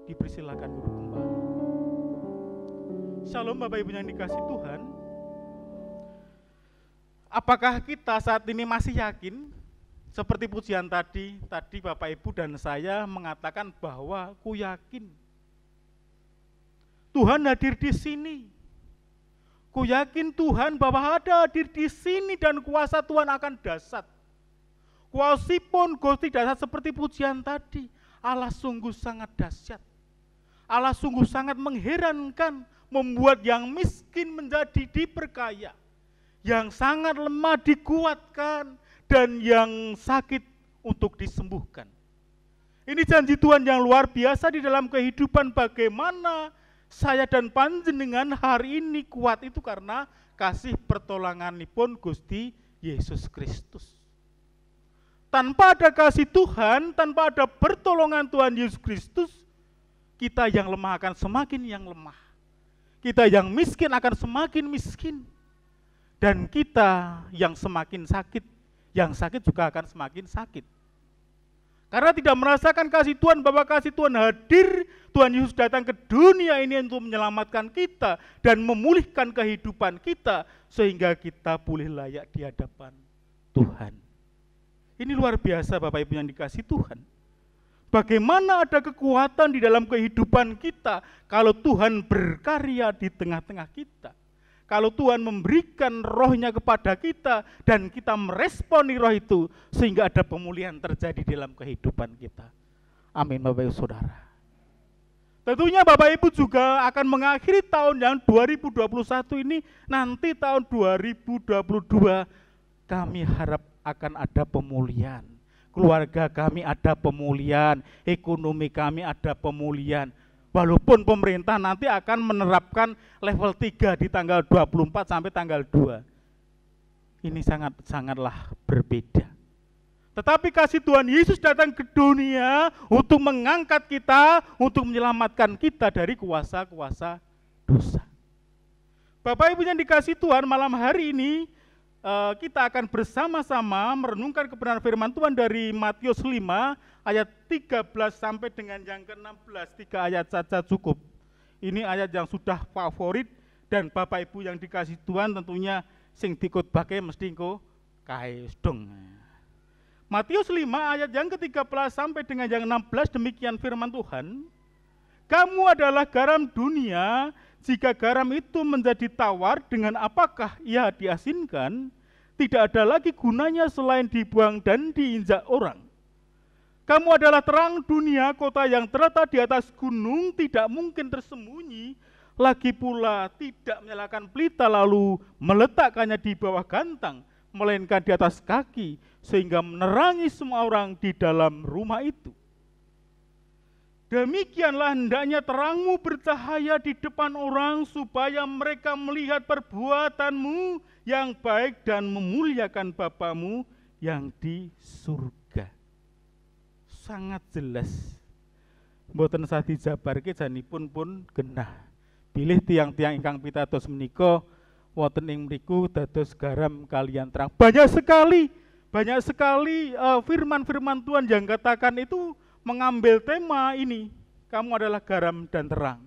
Dipersilakan duduk kembali. Shalom Bapak Ibu yang dikasih Tuhan. Apakah kita saat ini masih yakin seperti pujian tadi Bapak Ibu dan saya mengatakan bahwa ku yakin Tuhan hadir di sini. Ku yakin Tuhan bahwa ada hadir di sini dan kuasa Tuhan akan dahsyat. Kuasipun Gusti dahsyat seperti pujian tadi. Allah sungguh sangat dahsyat. Allah sungguh sangat mengherankan, membuat yang miskin menjadi diperkaya. Yang sangat lemah dikuatkan, dan yang sakit untuk disembuhkan. Ini janji Tuhan yang luar biasa di dalam kehidupan. Bagaimana saya dan panjenengan hari ini kuat itu karena kasih pertolonganipun Gusti Yesus Kristus. Tanpa ada kasih Tuhan, tanpa ada pertolongan Tuhan Yesus Kristus, kita yang lemah akan semakin yang lemah. Kita yang miskin akan semakin miskin. Dan kita yang semakin sakit, yang sakit juga akan semakin sakit. Karena tidak merasakan kasih Tuhan, bahwa kasih Tuhan hadir, Tuhan Yesus datang ke dunia ini untuk menyelamatkan kita dan memulihkan kehidupan kita sehingga kita pulih layak di hadapan Tuhan. Ini luar biasa Bapak Ibu yang dikasih Tuhan. Bagaimana ada kekuatan di dalam kehidupan kita kalau Tuhan berkarya di tengah-tengah kita. Kalau Tuhan memberikan rohnya kepada kita dan kita meresponi roh itu sehingga ada pemulihan terjadi dalam kehidupan kita. Amin Bapak Ibu Saudara. Tentunya Bapak Ibu juga akan mengakhiri tahun yang 2021 ini, nanti tahun 2022 kami harap akan ada pemulihan. Keluarga kami ada pemulihan, ekonomi kami ada pemulihan. Walaupun pemerintah nanti akan menerapkan level 3 di tanggal 24 sampai tanggal 2. Ini sangatlah berbeda. Tetapi kasih Tuhan Yesus datang ke dunia untuk mengangkat kita, untuk menyelamatkan kita dari kuasa-kuasa dosa. Bapak Ibu yang dikasih Tuhan, malam hari ini kita akan bersama-sama merenungkan kebenaran firman Tuhan dari Matius 5 ayat 13 sampai dengan yang ke-16, 3 ayat saja cukup. Ini ayat yang sudah favorit dan Bapak Ibu yang dikasih Tuhan tentunya sing dikutbahke mesti engko kae dong. Matius 5 ayat yang ke-13 sampai dengan yang 16 demikian firman Tuhan. Kamu adalah garam dunia. Jika garam itu menjadi tawar, dengan apakah ia diasinkan? Tidak ada lagi gunanya selain dibuang dan diinjak orang. Kamu adalah terang dunia, kota yang terletak di atas gunung tidak mungkin tersembunyi. Lagi pula tidak menyalakan pelita lalu meletakkannya di bawah gantang, melainkan di atas kaki, sehingga menerangi semua orang di dalam rumah itu. Demikianlah hendaknya terangmu bercahaya di depan orang supaya mereka melihat perbuatanmu yang baik dan memuliakan Bapamu yang di surga. Sangat jelas. Mboten sah dijabarke janipun pun genah. Bilih tiang-tiang ingkang pitados menika wonten ing mriku dados garam kalian terang. Banyak sekali firman-firman Tuhan yang katakan itu mengambil tema ini, kamu adalah garam dan terang.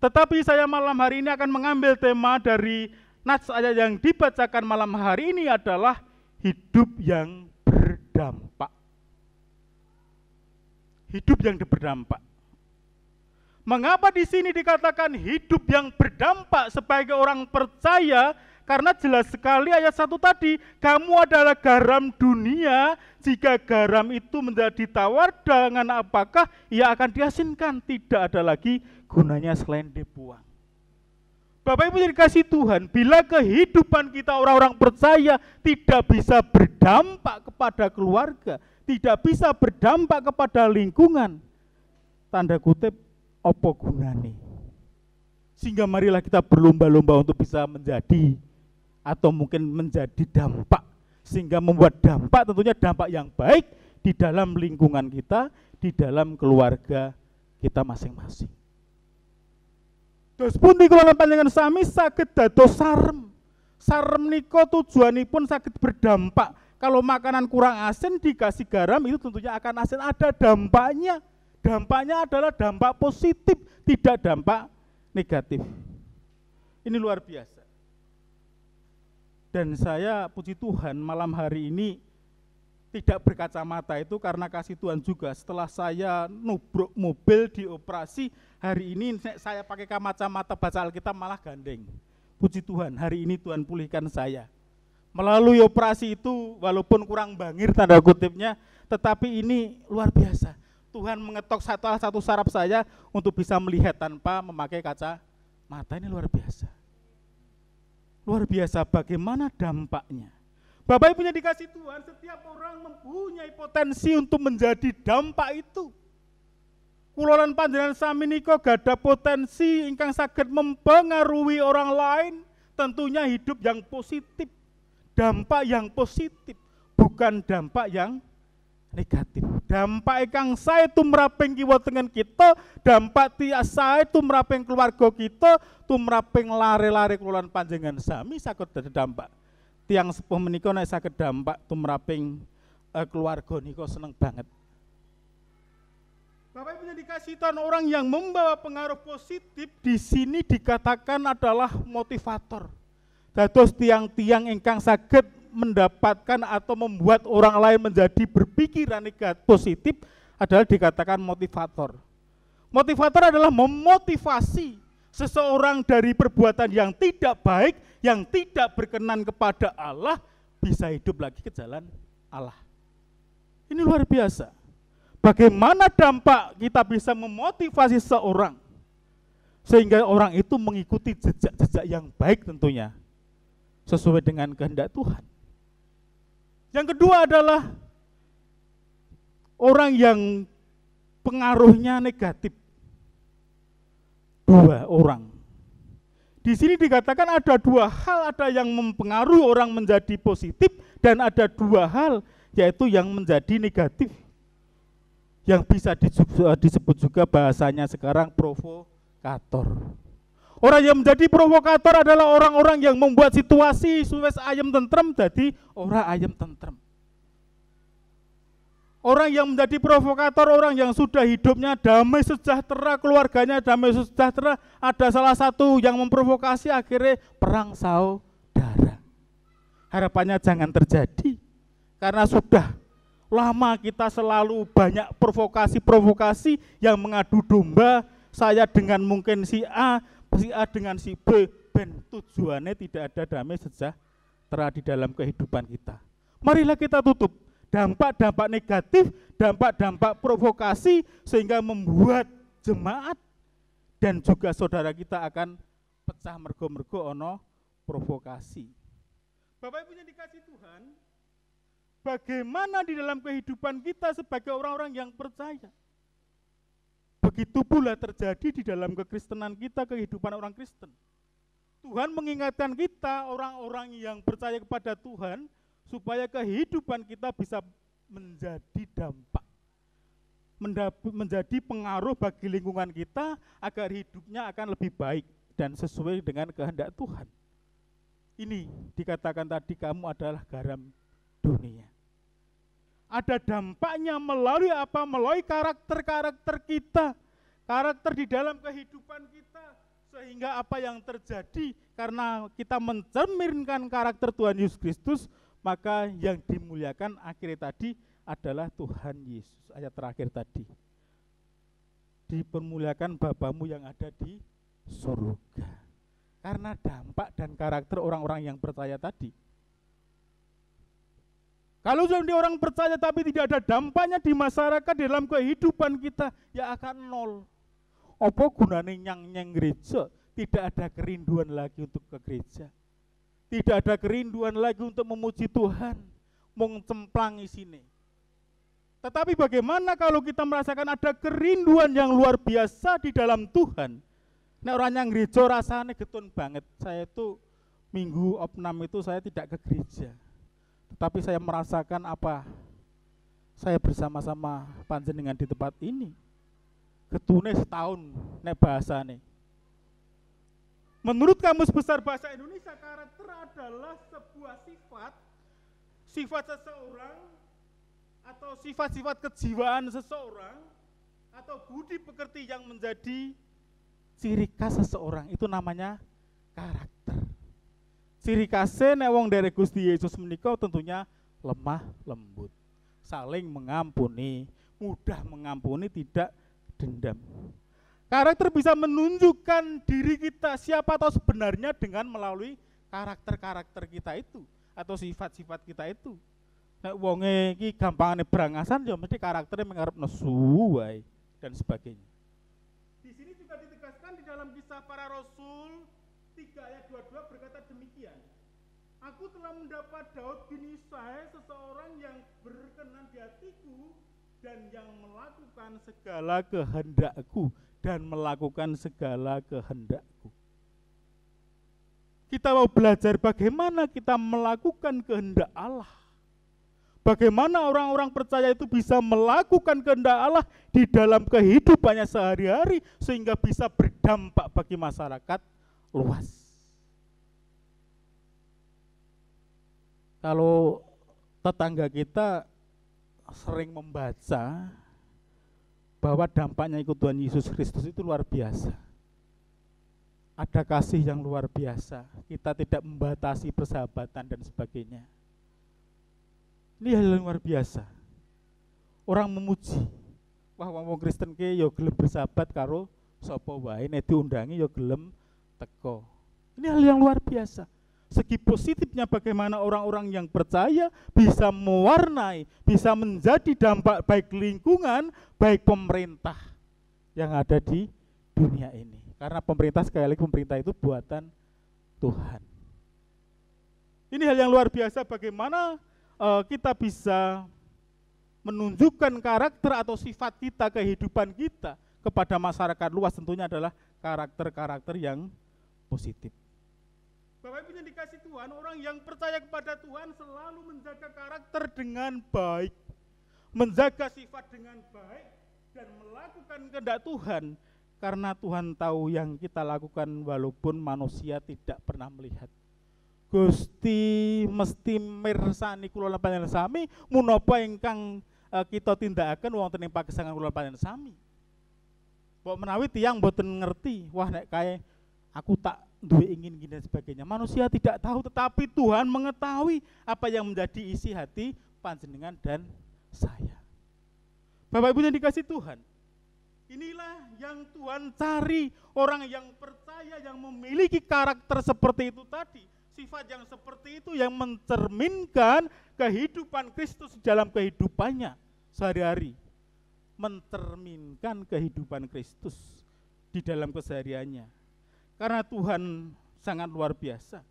Tetapi saya malam hari ini akan mengambil tema dari nats ayat yang dibacakan malam hari ini adalah hidup yang berdampak. Hidup yang berdampak. Mengapa di sini dikatakan hidup yang berdampak sebagai orang percaya? Karena jelas sekali ayat 1 tadi, kamu adalah garam dunia, jika garam itu menjadi tawar, dengan apakah ia akan diasinkan? Tidak ada lagi gunanya selain dibuang. Bapak Ibu yang dikasih Tuhan, bila kehidupan kita orang-orang percaya tidak bisa berdampak kepada keluarga, tidak bisa berdampak kepada lingkungan, tanda kutip, opo gunane? Sehingga marilah kita berlomba-lomba untuk bisa menjadi atau mungkin menjadi dampak, sehingga membuat dampak tentunya dampak yang baik di dalam lingkungan kita, di dalam keluarga kita masing-masing. Terus pun dikula panjenengan sami saged dados sarem. Sarem niko tujuanipun saged berdampak. Kalau makanan kurang asin dikasih garam itu tentunya akan asin, ada dampaknya. Dampaknya adalah dampak positif, tidak dampak negatif. Ini luar biasa. Dan saya puji Tuhan malam hari ini tidak berkacamata itu karena kasih Tuhan juga. Setelah saya nubruk mobil dioperasi, hari ini saya pakai kacamata baca Alkitab malah gandeng. Puji Tuhan, hari ini Tuhan pulihkan saya. Melalui operasi itu walaupun kurang bangir tanda kutipnya, tetapi ini luar biasa. Tuhan mengetok satu saraf saya untuk bisa melihat tanpa memakai kacamata. Ini luar biasa. Luar biasa bagaimana dampaknya. Bapak Ibu yang dikasih Tuhan, setiap orang mempunyai potensi untuk menjadi dampak itu. Kulolan panjenengan sami nika gadah potensi ingkang saged mempengaruhi orang lain, tentunya hidup yang positif. Dampak yang positif, bukan dampak yang negatif. Dampak ingkang sae tumraping kiwa tengen kita, dampak tias sae tumraping keluarga kita, tumraping lare-lare kulolan panjenengan sami saged dadi dampak. Tiang sepuh menika nek saged dampak tumraping keluarga nika seneng banget. Bapak Ibu yang dikasih Tuhan, orang yang membawa pengaruh positif di sini dikatakan adalah motivator. Dados tiang-tiang ingkang saged mendapatkan atau membuat orang lain menjadi berpikiran negatif positif adalah dikatakan motivator. Motivator adalah memotivasi seseorang dari perbuatan yang tidak baik, yang tidak berkenan kepada Allah, bisa hidup lagi ke jalan Allah. Ini luar biasa. Bagaimana dampak kita bisa memotivasi seseorang sehingga orang itu mengikuti jejak-jejak yang baik tentunya, sesuai dengan kehendak Tuhan. Yang kedua adalah orang yang pengaruhnya negatif. Dua orang. Di sini dikatakan ada dua hal, ada yang mempengaruhi orang menjadi positif dan ada dua hal yaitu yang menjadi negatif. Yang bisa disebut juga bahasanya sekarang provokator. Orang yang menjadi provokator adalah orang-orang yang membuat situasi suwes ayam tentrem jadi ora ayam tentrem. Orang yang menjadi provokator, orang yang sudah hidupnya damai sejahtera, keluarganya damai sejahtera, ada salah satu yang memprovokasi akhirnya perang saudara. Harapannya jangan terjadi, karena sudah lama kita selalu banyak provokasi-provokasi yang mengadu domba, saya dengan mungkin si A dengan si B, ben tujuannya tidak ada damai sejahtera di dalam kehidupan kita. Marilah kita tutup dampak-dampak negatif, dampak-dampak provokasi sehingga membuat jemaat dan juga saudara kita akan pecah mergo-mergo ono provokasi. Bapak Ibu yang dikasih Tuhan, bagaimana di dalam kehidupan kita sebagai orang-orang yang percaya? Begitu pula terjadi di dalam kekristenan kita, kehidupan orang Kristen. Tuhan mengingatkan kita, orang-orang yang percaya kepada Tuhan, supaya kehidupan kita bisa menjadi dampak, menjadi pengaruh bagi lingkungan kita, agar hidupnya akan lebih baik dan sesuai dengan kehendak Tuhan. Ini dikatakan tadi, kamu adalah garam dunia. Ada dampaknya melalui apa? Melalui karakter-karakter kita, karakter di dalam kehidupan kita, sehingga apa yang terjadi karena kita mencerminkan karakter Tuhan Yesus Kristus, maka yang dimuliakan akhirnya tadi adalah Tuhan Yesus. Ayat terakhir tadi, dipermuliakan Bapamu yang ada di surga. Karena dampak dan karakter orang-orang yang percaya tadi. Kalau jadi orang percaya tapi tidak ada dampaknya di masyarakat, dalam kehidupan kita, ya akan nol. Apa gunane nyang gereja? Tidak ada kerinduan lagi untuk ke gereja. Tidak ada kerinduan lagi untuk memuji Tuhan. Mau cemplang isine. Tetapi bagaimana kalau kita merasakan ada kerinduan yang luar biasa di dalam Tuhan? Nek orang yang gereja rasanya getun banget. Saya itu minggu opnam itu saya tidak ke gereja. Tetapi saya merasakan apa? Saya bersama-sama panjenengan di tempat ini. Getune setahun nek bahasane. Menurut Kamus Besar Bahasa Indonesia, karakter adalah sebuah sifat seseorang atau sifat-sifat kejiwaan seseorang atau budi pekerti yang menjadi ciri khas seseorang, itu namanya karakter. Ciri khasnya nek wong dari Gusti Yesus menika tentunya lemah lembut, saling mengampuni, mudah mengampuni, tidak dendam. Karakter bisa menunjukkan diri kita siapa atau sebenarnya dengan melalui karakter-karakter kita itu atau sifat-sifat kita itu. Nek wonge iki gampangane brangasan ya mesti karakternya mengarep nesu wae dan sebagainya. Di sini juga ditegaskan di dalam Kisah Para Rasul 3 ayat 22 berkata demikian. Aku telah mendapat Daud bin Isai, seseorang yang berkenan di hatiku dan yang melakukan segala kehendakku. Kita mau belajar bagaimana kita melakukan kehendak Allah. Bagaimana orang-orang percaya itu bisa melakukan kehendak Allah di dalam kehidupannya sehari-hari sehingga bisa berdampak bagi masyarakat luas. Kalau tetangga kita sering membaca bahwa dampaknya ikut Tuhan Yesus Kristus itu luar biasa. Ada kasih yang luar biasa, kita tidak membatasi persahabatan dan sebagainya. Ini hal yang luar biasa. Orang memuji, wah wong Kristen ke yo gelem bersahabat karo sapa wae, nek diundangi yo gelem teko. Ini hal yang luar biasa. Segi positifnya bagaimana orang-orang yang percaya bisa mewarnai, bisa menjadi dampak baik lingkungan, baik pemerintah yang ada di dunia ini. Karena pemerintah, sekali lagi pemerintah itu buatan Tuhan. Ini hal yang luar biasa bagaimana kita bisa menunjukkan karakter atau sifat kita, kehidupan kita kepada masyarakat luas, tentunya adalah karakter-karakter yang positif. Bapak Ibu yang dikasih Tuhan, orang yang percaya kepada Tuhan selalu menjaga karakter dengan baik, menjaga sifat dengan baik, dan melakukan kehendak Tuhan, karena Tuhan tahu yang kita lakukan walaupun manusia tidak pernah melihat. Gusti mesti mirsani kula lan panjenengan sami, menapa ingkang kita tindakaken wonten ing pagesangan kula lan panjenengan sami. Mbok menawi tiyang mboten ngerti, wah nek kae aku tak duwe ingin gini dan sebagainya. Manusia tidak tahu, tetapi Tuhan mengetahui apa yang menjadi isi hati panjenengan dan saya. Bapak Ibu yang dikasih Tuhan, inilah yang Tuhan cari, orang yang percaya, yang memiliki karakter seperti itu tadi, sifat yang seperti itu yang mencerminkan kehidupan Kristus dalam kehidupannya sehari-hari, mencerminkan kehidupan Kristus di dalam kesehariannya. Karena Tuhan sangat luar biasa.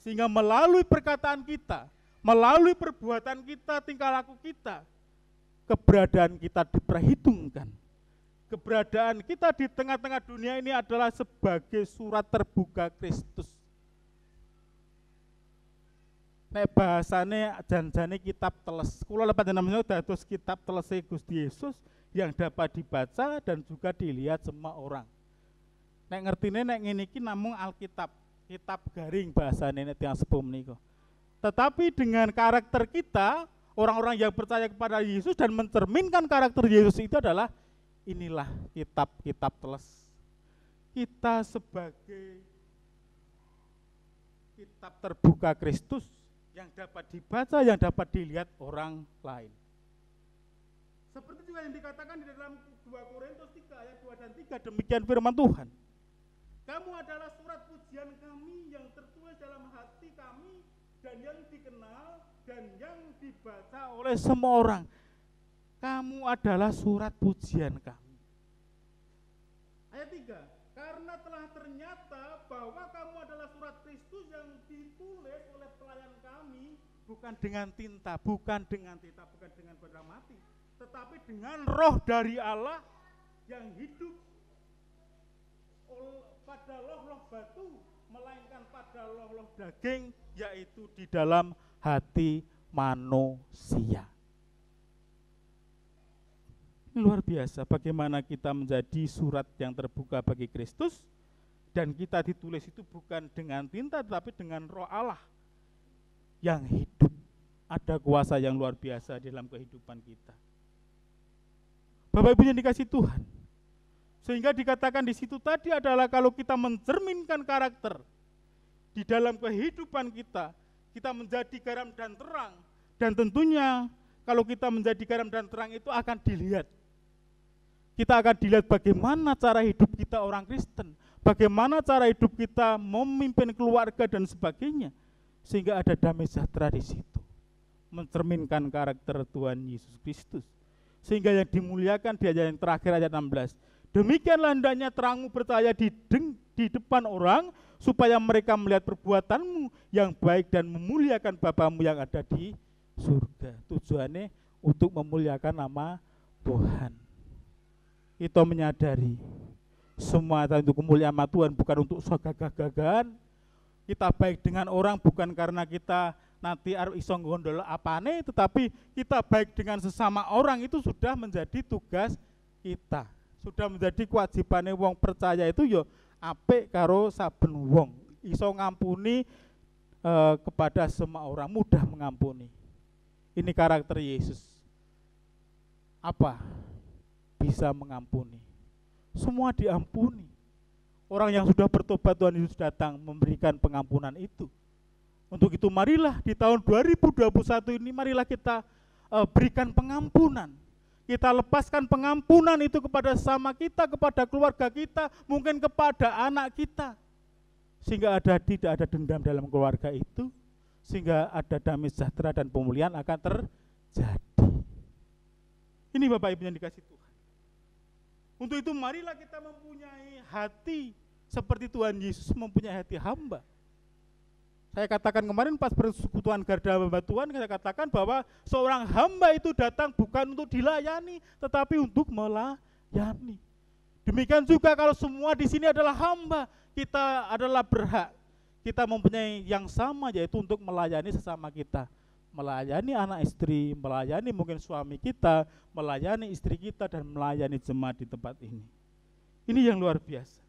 Sehingga melalui perkataan kita, melalui perbuatan kita, tingkah laku kita, keberadaan kita diperhitungkan. Keberadaan kita di tengah-tengah dunia ini adalah sebagai surat terbuka Kristus. Nek bahasane janjane kitab teles. Kula lepas namanya dados kitab teles Gusti Yesus yang dapat dibaca dan juga dilihat semua orang. Nek ngertine nek ngene iki namung Alkitab, kitab garing bahasane nek tiyang sepuh menika. Tetapi dengan karakter kita, orang-orang yang percaya kepada Yesus dan mencerminkan karakter Yesus itu adalah inilah kitab-kitab teles. Kita sebagai kitab terbuka Kristus yang dapat dibaca, yang dapat dilihat orang lain. Seperti juga yang dikatakan di dalam 2 Korintus 3 ayat 2 dan 3, demikian firman Tuhan. Kamu adalah surat pujian kami yang tertulis dalam hati kami dan yang dikenal dan yang dibaca oleh semua orang. Kamu adalah surat pujian kami. Ayat 3, karena telah ternyata bahwa kamu adalah surat Kristus yang ditulis oleh pelayan kami bukan dengan tinta, bukan dengan benda mati, tetapi dengan roh dari Allah yang hidup pada loh-loh batu, melainkan pada loh-loh daging, yaitu di dalam hati manusia. Luar biasa bagaimana kita menjadi surat yang terbuka bagi Kristus, dan kita ditulis itu bukan dengan tinta tetapi dengan roh Allah yang hidup. Ada kuasa yang luar biasa dalam kehidupan kita. Bapak Ibu yang dikasih Tuhan. Sehingga dikatakan di situ tadi adalah kalau kita mencerminkan karakter di dalam kehidupan kita, kita menjadi garam dan terang. Dan tentunya kalau kita menjadi garam dan terang itu akan dilihat. Kita akan dilihat bagaimana cara hidup kita orang Kristen, bagaimana cara hidup kita memimpin keluarga dan sebagainya. Sehingga ada damai sejahtera di situ. Mencerminkan karakter Tuhan Yesus Kristus. Sehingga yang dimuliakan di ayat yang terakhir ayat 16. Demikianlah hendaknya terangmu bercahaya di depan orang, supaya mereka melihat perbuatanmu yang baik dan memuliakan Bapamu yang ada di surga. Tujuannya untuk memuliakan nama Tuhan. Kita menyadari semua untuk kemuliaan Tuhan, bukan untuk gagah-gagahan. Kita baik dengan orang bukan karena kita nanti iso ngondol apane, tetapi kita baik dengan sesama orang itu sudah menjadi tugas kita. Sudah menjadi kewajibannya wong percaya itu yo apik karo saben wong. Iso ngampuni kepada semua orang, mudah mengampuni. Ini karakter Yesus. Apa? Bisa mengampuni. Semua diampuni. Orang yang sudah bertobat Tuhan Yesus datang memberikan pengampunan itu. Untuk itu marilah di tahun 2021 ini marilah kita berikan pengampunan. Kita lepaskan pengampunan itu kepada sesama kita, kepada keluarga kita, mungkin kepada anak kita. Sehingga tidak ada dendam dalam keluarga itu, sehingga ada damai sejahtera dan pemulihan akan terjadi. Ini Bapak Ibu yang dikasih Tuhan. Untuk itu marilah kita mempunyai hati seperti Tuhan Yesus mempunyai hati hamba. Saya katakan kemarin pas persekutuan Garda Hamba Tuhan, saya katakan bahwa seorang hamba itu datang bukan untuk dilayani, tetapi untuk melayani. Demikian juga kalau semua di sini adalah hamba, kita adalah berhak. Kita mempunyai yang sama, yaitu untuk melayani sesama kita. Melayani anak istri, melayani mungkin suami kita, melayani istri kita, dan melayani jemaat di tempat ini. Ini yang luar biasa.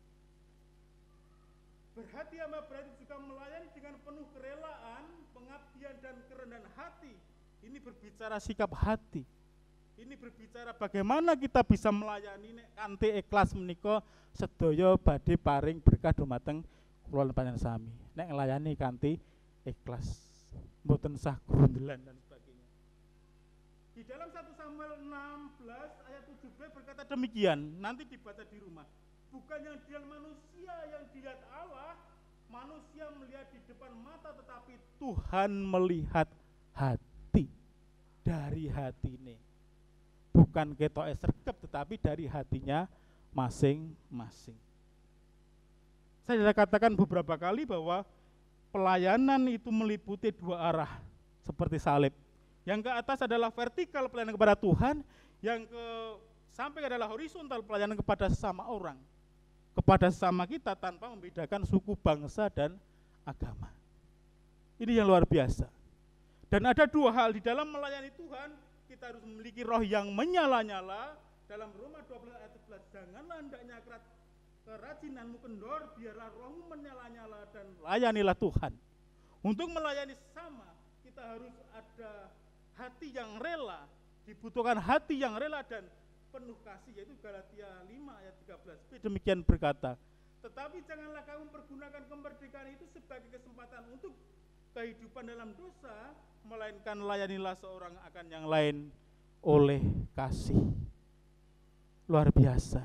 Berhati hamba berarti juga melayani dengan penuh kerelaan, pengabdian dan kerendahan hati. Ini berbicara sikap hati. Ini berbicara bagaimana kita bisa melayani nek kanthi ikhlas menika sedaya badhe paring berkah dumateng kula panjenengan sami. Nek nglayani kanthi ikhlas, mboten sah grundelan dan sebagainya. Di dalam 1 Samuel 16 ayat 7b berkata demikian, nanti dibaca di rumah. Bukan yang dilihat manusia yang dilihat Allah, manusia melihat di depan mata, tetapi Tuhan melihat hati. Dari hati ini. Bukan ketoke sregep, tetapi dari hatinya masing-masing. Saya sudah katakan beberapa kali bahwa pelayanan itu meliputi dua arah, seperti salib. Yang ke atas adalah vertikal pelayanan kepada Tuhan, yang ke samping adalah horizontal pelayanan kepada sesama orang. Kepada sesama kita tanpa membedakan suku, bangsa, dan agama. Ini yang luar biasa. Dan ada dua hal di dalam melayani Tuhan, kita harus memiliki roh yang menyala-nyala. Dalam Roma 12 ayat 11, janganlah hendaknya kerajinanmu kendor, biarlah rohmu menyala-nyala dan layanilah Tuhan. Untuk melayani sesama, kita harus ada hati yang rela, dibutuhkan hati yang rela dan penuh kasih, yaitu Galatia 5 ayat 13b demikian berkata, tetapi janganlah kamu pergunakan kemerdekaan itu sebagai kesempatan untuk kehidupan dalam dosa, melainkan layanilah seorang akan yang lain oleh kasih. Luar biasa.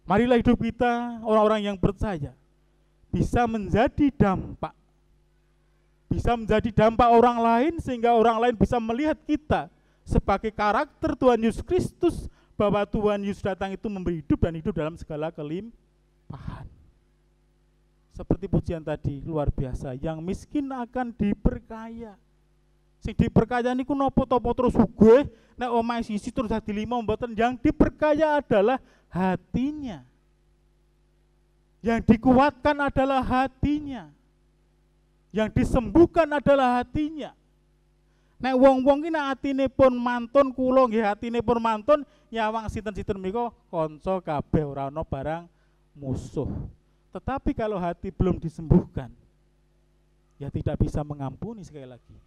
Marilah hidup kita orang-orang yang percaya bisa menjadi dampak, bisa menjadi dampak orang lain, sehingga orang lain bisa melihat kita sebagai karakter Tuhan Yesus Kristus, bahwa Tuhan Yesus datang itu memberi hidup dan hidup dalam segala kelimpahan. Seperti pujian tadi, luar biasa, yang miskin akan diperkaya. Sing diperkaya niku napa topo terus sugih, nek omahe sisi terus dadi 5 mboten, yang diperkaya adalah hatinya. Yang dikuatkan adalah hatinya. Yang disembuhkan adalah hatinya. Nek wong-wong ki nek atine pun mantun, kula nggih atine pun mantun, nyawang sinten-sinten menika kanca kabeh ora ana barang musuh. Tetapi kalau hati belum disembuhkan, ya tidak bisa mengampuni sekali lagi.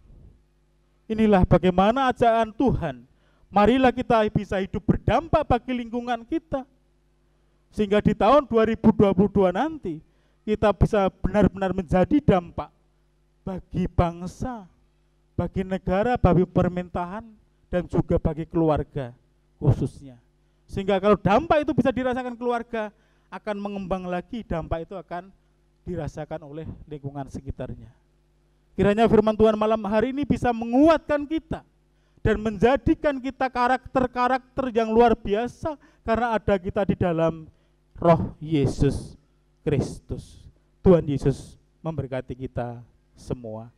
Inilah bagaimana ajakan Tuhan Marilah kita bisa hidup berdampak bagi lingkungan kita. Sehingga di tahun 2022 nanti kita bisa benar-benar menjadi dampak bagi bangsa, bagi negara, bagi pemerintahan, dan juga bagi keluarga khususnya. Sehingga kalau dampak itu bisa dirasakan keluarga, akan mengembang lagi, dampak itu akan dirasakan oleh lingkungan sekitarnya. Kiranya firman Tuhan malam hari ini bisa menguatkan kita dan menjadikan kita karakter-karakter yang luar biasa karena ada kita di dalam Roh Yesus Kristus. Tuhan Yesus memberkati kita semua.